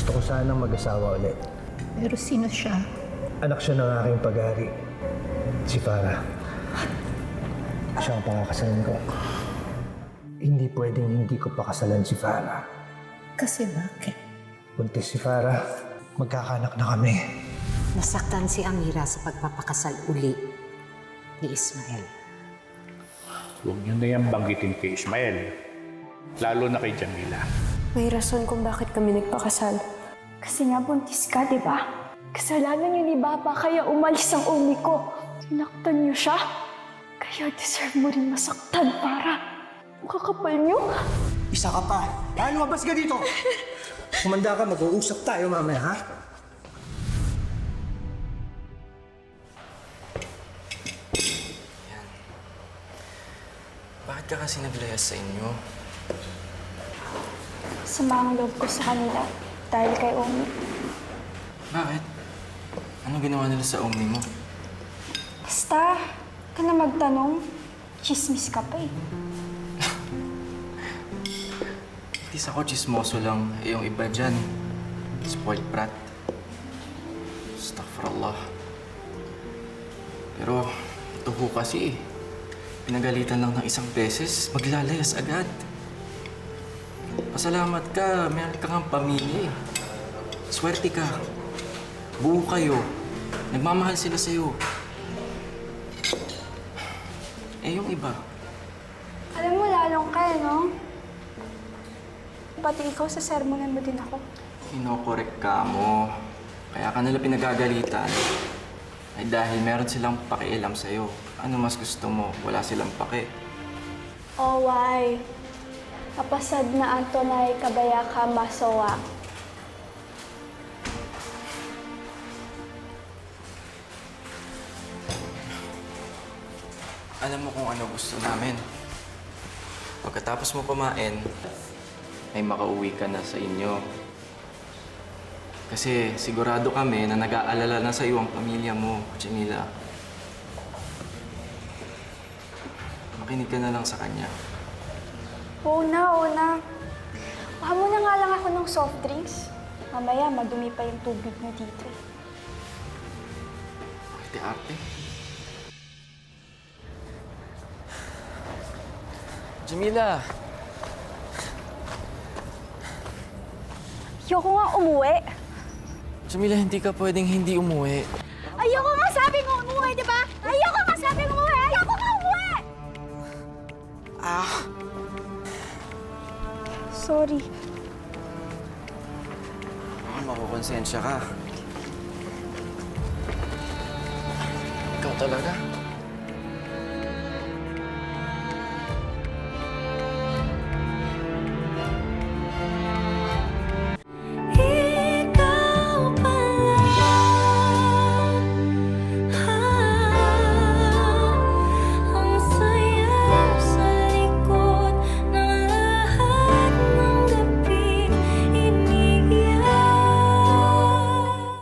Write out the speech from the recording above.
Gusto ko sanang mag-asawa ulit. Pero sino siya? Anak siya ng aking pag-aari. Si Farah. Siya ang pakakasalan ko. Hindi pwedeng hindi ko pakasalan si Farah. Kasi bakit? Buntis si Farah. Magkakanak na kami. Nasaktan si Amira sa pagpapakasal uli ni Ismael. Huwag niyo na yan banggitin kay Ismael. Lalo na kay Jamila. May rason kung bakit kami nagpakasal. Kasi nga buntis ka, di ba? Kasalanan niyo ni Papa kaya umalis ang umi ko. Sinaktan niyo siya. Kaya deserve mo rin masaktan para. Kakapal niyo. Isa ka pa. Lumabas ka dito! Kumanda ka, mag-uusap tayo mamaya, ha? Bakit ka kasi naglayas sa inyo? Sama ang loob ko sa kanila dahil kay Umi. Bakit? Anong ginawa nila sa umi mo? Basta, ka na magtanong. Chismis ka pa eh. At least ako chismoso lang. Eh, yung iba dyan, spoiled brat. Astaghfirullah. Pero, ito ho kasi eh. Pinagalitan lang ng isang beses, maglalayas agad. Pasalamat ka, meron ka ng pamilya eh. Swerte ka. Buo kayo. Nagmamahal sila sa'yo. Eh, yung iba. Alam mo, lalong ka eh, no? Pati ikaw sa sermonan mo din ako. Kinokorek ka mo. Kaya ka nila pinagagalitan. Ay dahil meron silang pakialam sa'yo. Ano mas gusto mo? Wala silang pake. Oh, why? Kapasad na ang tunay kabaya ka masawa. Alam mo kung ano gusto namin. Pagkatapos mo kumain, ay makauwi ka na sa inyo. Kasi sigurado kami na nag-aalala na sa iyo ang pamilya mo, Jamila. Makinig ka na lang sa kanya. Oo na. Kuha mo na nga lang ako ng soft drinks. Mamaya, madumi pa yung tubig mo dito eh. Arte-arte. Jamila! Ayoko nga umuwi. Jamila, hindi ka pwedeng hindi umuwi. Ayoko nga sabi mo umuwi, di ba? Ayoko nga sabi mo umuwi! Ayoko nga umuwi! Sorry. Makukonsensya ka. Ikaw talaga.